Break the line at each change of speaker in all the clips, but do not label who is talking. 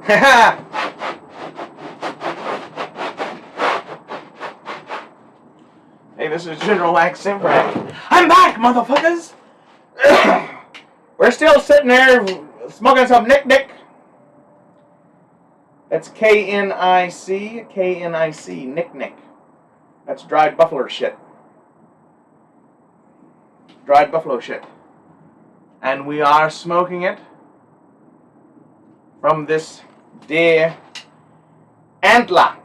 Hey, this is General Lax Simfrack. I'm back, motherfuckers! We're still sitting there smoking some Nick. That's K-N-I-C, Nick. That's dried buffalo shit. Dried buffalo shit. And we are smoking it from this deer antler.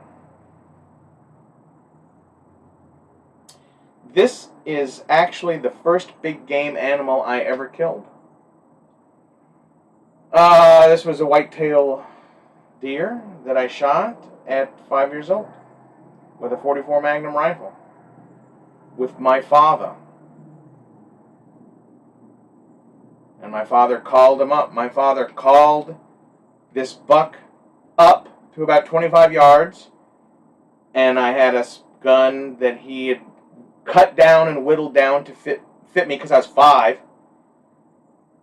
This is actually the first big game animal I ever killed. This was a whitetail deer that I shot at 5 years old with a .44 Magnum rifle with my father. And my father called him up. My father called this buck up to about 25 yards, and I had a gun that he had cut down and whittled down to fit me because I was 5.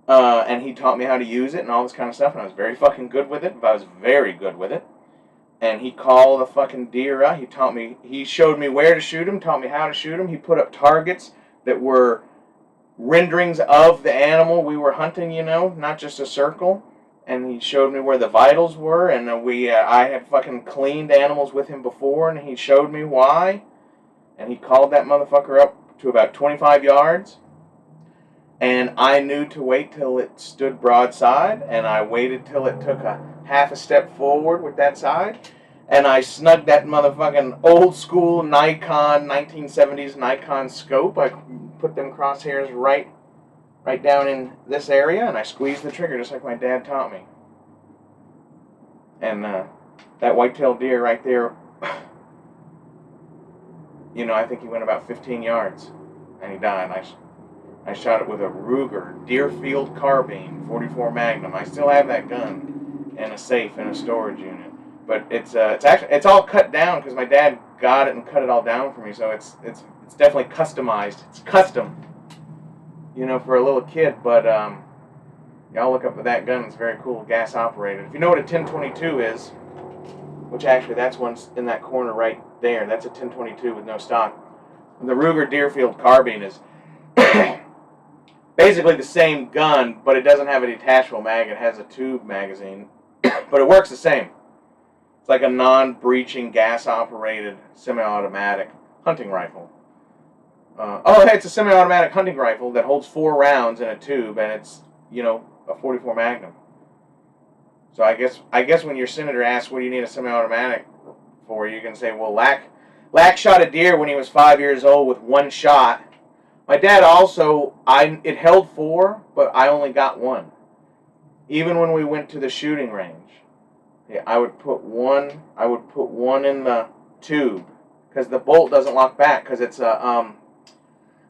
And he taught me how to use it and all this kind of stuff, and I was very fucking good with it. I was very good with it. And he called the fucking deer up. He showed me where to shoot him, taught me how to shoot him. He put up targets that were renderings of the animal we were hunting, not just a circle. And he showed me where the vitals were, and I had fucking cleaned animals with him before, and he showed me why. And he called that motherfucker up to about 25 yards. And I knew to wait till it stood broadside, and I waited till it took a half a step forward with that side, and I snugged that motherfucking old school Nikon, 1970s Nikon scope. I put them crosshairs right down in this area, and I squeezed the trigger just like my dad taught me. And that white-tailed deer right there, I think he went about 15 yards, and he died. I shot it with a Ruger Deerfield carbine, .44 Magnum. I still have that gun in a safe in a storage unit, but it's all cut down because my dad got it and cut it all down for me. So it's definitely customized. It's custom, for a little kid. But y'all look up at that gun. It's very cool, gas operated. If you know what a 1022 is, which actually that's one's in that corner right there. That's a 1022 with no stock. The Ruger Deerfield carbine is basically the same gun, but it doesn't have a detachable mag. It has a tube magazine, but it works the same. It's like a non-breaching, gas-operated, semi-automatic hunting rifle. It's a semi-automatic hunting rifle that holds 4 rounds in a tube, and it's, a .44 Magnum. So I guess when your senator asks what do you need a semi-automatic for, you can say, well, Lack shot a deer when he was 5 years old with 1 shot. My dad also, it held 4, but I only got 1. Even when we went to the shooting range, I would put one in the tube because the bolt doesn't lock back because it's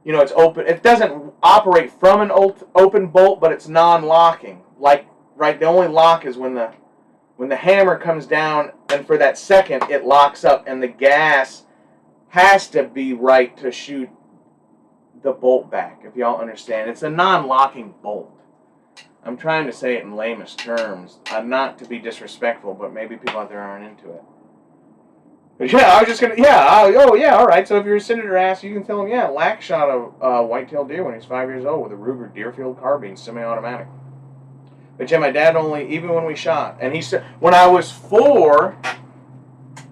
it's open. It doesn't operate from an open bolt, but it's non-locking. The only lock is when the hammer comes down, and for that second it locks up, and the gas has to be right to shoot the bolt back, if y'all understand. It's a non-locking bolt. I'm trying to say it in lamest terms. Not to be disrespectful, but maybe people out there aren't into it. But yeah, I was just gonna, alright. So if your senator asks, you can tell him, Lack shot a white-tailed deer when he was 5 years old with a Ruger Deerfield carbine, semi-automatic. But yeah, my dad even when we shot, and he said, when I was 4,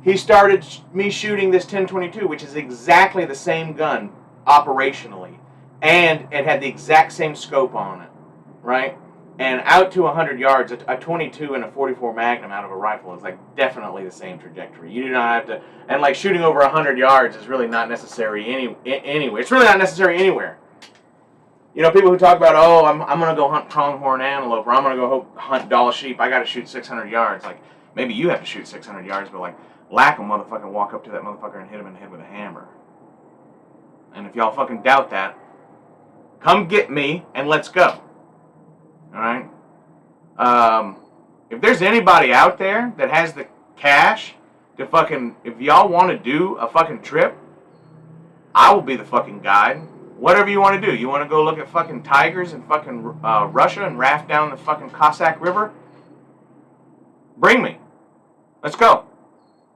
he started me shooting this 1022, which is exactly the same gun, operationally, and it had the exact same scope on it, right? And out to 100 yards, a 22 and a .44 Magnum out of a rifle is definitely the same trajectory. You do not have to, and shooting over 100 yards is really not necessary anywhere. It's really not necessary anywhere. People who talk about, I'm going to go hunt pronghorn antelope, or I'm going to go hunt Dall sheep, I got to shoot 600 yards. Maybe you have to shoot 600 yards, but Lack will motherfucking walk up to that motherfucker and hit him in the head with a hammer. And if y'all fucking doubt that, come get me and let's go. Alright? If there's anybody out there that has the cash to if y'all want to do a fucking trip, I will be the fucking guide. Whatever you want to do. You want to go look at fucking tigers in fucking Russia and raft down the fucking Cossack River? Bring me. Let's go.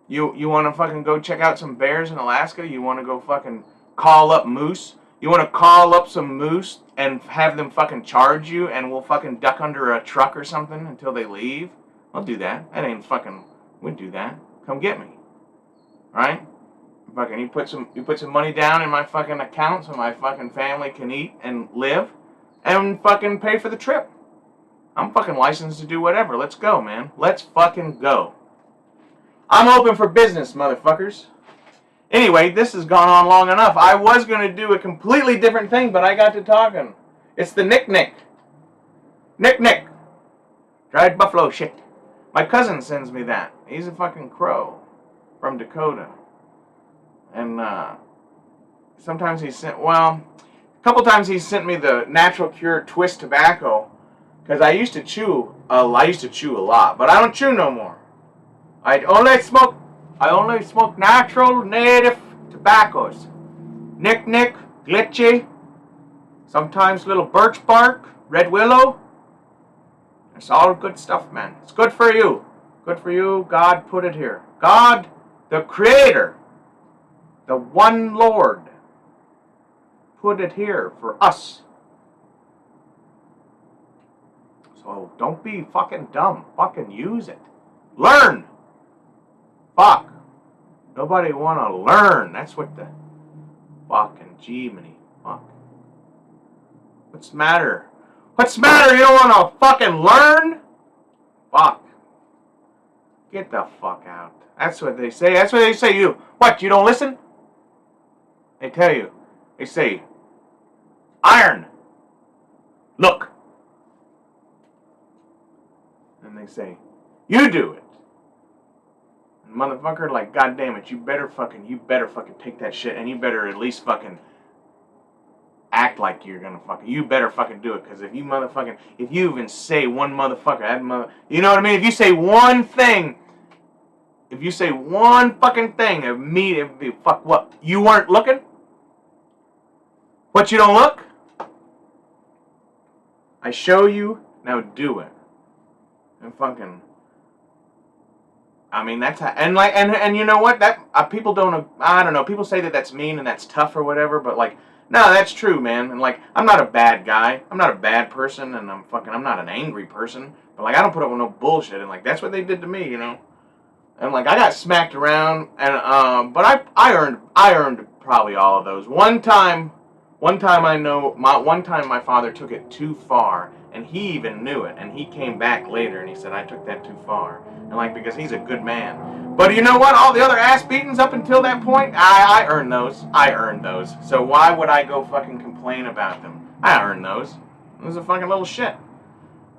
You want to fucking go check out some bears in Alaska? You want to go fucking call up moose? You want to call up some moose and have them fucking charge you and we'll fucking duck under a truck or something until they leave? I'll do that. That ain't fucking... We'd do that. Come get me. Right? Fucking you put some money down in my fucking account so my fucking family can eat and live and fucking pay for the trip. I'm fucking licensed to do whatever. Let's go, man. Let's fucking go. I'm open for business, motherfuckers. Anyway, this has gone on long enough. I was going to do a completely different thing, but I got to talking. It's the Nick. Nick. Dried buffalo shit. My cousin sends me that. He's a fucking crow from Dakota. And sometimes he sent, a couple times he sent me the Natural Cure Twist tobacco. Because I used to chew a lot, but I don't chew no more. I only smoke natural, native tobaccos. Nick, glitchy, sometimes little birch bark, red willow. It's all good stuff, man. It's good for you. Good for you. God put it here. God, the Creator, the one Lord, put it here for us. So don't be fucking dumb. Fucking use it. Learn. Fuck. Nobody want to learn. That's what the fucking G-many. Fuck. What's the matter? What's the matter? You don't want to fucking learn? Fuck. Get the fuck out. That's what they say. That's what they say. You. What? You don't listen? They tell you. They say, iron. Look. And they say, you do it. And motherfucker, like, goddamn it, you better fucking take that shit, and you better at least fucking act like you're gonna fucking, you better fucking do it, because if you even say one motherfucker, you know what I mean? If you say one fucking thing, immediately, fuck what? You weren't looking? What, you don't look? I show you, now do it. And fucking, I mean, that's how, and you know what, that, people don't, I don't know, people say that that's mean and that's tough or whatever, but like, no, that's true, man, and like, I'm not a bad guy, I'm not a bad person, and I'm not an angry person, but like, I don't put up with no bullshit, and like, that's what they did to me, you know, and like, I got smacked around, and, but I earned probably all of those. One time my father took it too far, and he even knew it, and he came back later, and he said, I took that too far, and like, because he's a good man. But you know what, all the other ass beatings up until that point, I earned those, so why would I go fucking complain about them? I earned those. It was a fucking little shit.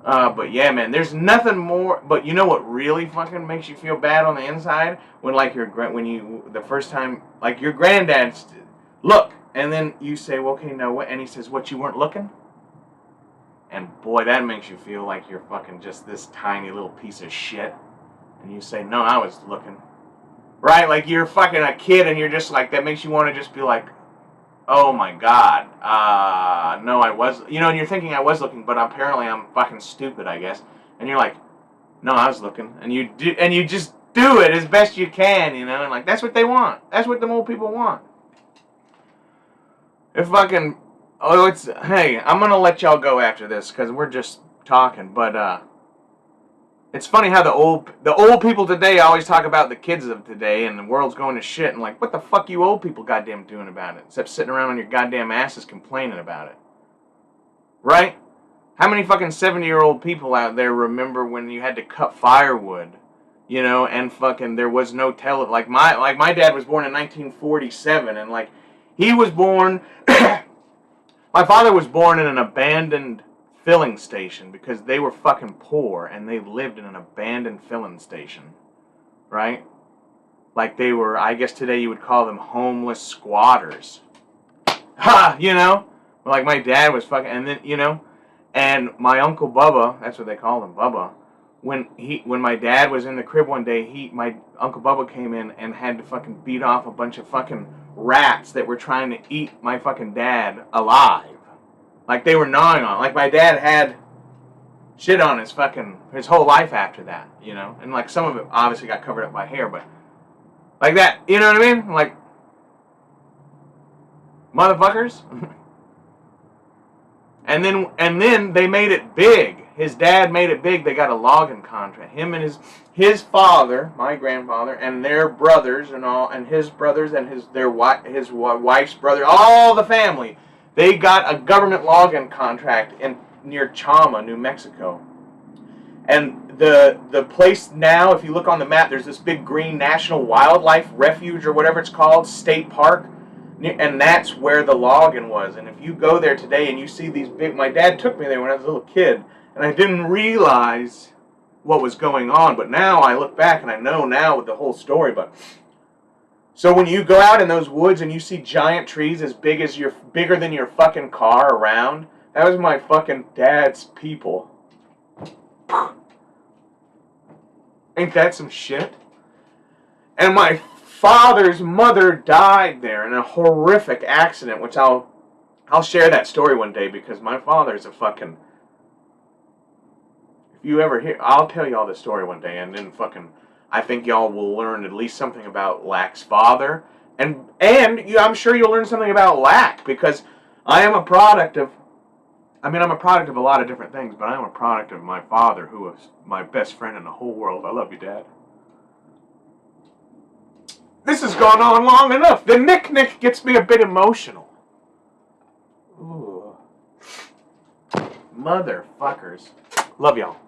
But yeah, man, there's nothing more, but you know what really fucking makes you feel bad on the inside? When like the first time, like your granddad's, look, and then you say, well, okay, now what? And he says, what, you weren't looking? And boy, that makes you feel like you're fucking just this tiny little piece of shit. And you say, no, I was looking. Right? Like you're fucking a kid and you're just like, that makes you want to just be like, oh my God. No, I was, you know, and you're thinking I was looking, but apparently I'm fucking stupid, I guess. And you're like, no, I was looking. And you just do it as best you can, you know, and like, that's what they want. That's what the old people want. If fucking, hey, I'm gonna let y'all go after this because we're just talking, but it's funny how the old people today always talk about the kids of today and the world's going to shit, and like, what the fuck you old people goddamn doing about it except sitting around on your goddamn asses complaining about it, right? How many fucking 70-year-old people out there remember when you had to cut firewood, you know, and fucking there was no like my dad was born in 1947, and like he was born. My father was born in an abandoned filling station because they were fucking poor and they lived in an abandoned filling station, right? Like they were, I guess today you would call them homeless squatters. Ha! You know? Like my dad was fucking, and then, you know, and my Uncle Bubba, that's what they called him, Bubba, when my dad was in the crib one day, my Uncle Bubba came in and had to fucking beat off a bunch of fucking rats that were trying to eat my fucking dad alive. Like they were gnawing on. Like my dad had shit on his whole life after that, you know? And, like, some of it obviously got covered up by hair, but like that, you know what I mean? Like, motherfuckers. and then they made it big. His dad made it big. They got a logging contract. Him and his father, my grandfather, and their brothers and all, and his brothers and his wife's brother, all the family, they got a government logging contract near Chama, New Mexico. And the place now, if you look on the map, there's this big green National Wildlife Refuge or whatever it's called, state park, and that's where the logging was. And if you go there today and you see these big, my dad took me there when I was a little kid, and I didn't realize what was going on, but now I look back and I know now with the whole story. But so when you go out in those woods and you see giant trees bigger than your fucking car around, that was my fucking dad's people. Ain't that some shit? And my father's mother died there in a horrific accident, which I'll share that story one day, because my father's a fucking... If you ever hear... I'll tell y'all this story one day, and then fucking... I think y'all will learn at least something about Lack's father. And I'm sure you'll learn something about Lack, because I am a product of... I'm a product of a lot of different things, but I'm a product of my father, who was my best friend in the whole world. I love you, Dad. This has gone on long enough. The Nick gets me a bit emotional. Ooh. Motherfuckers. Love y'all.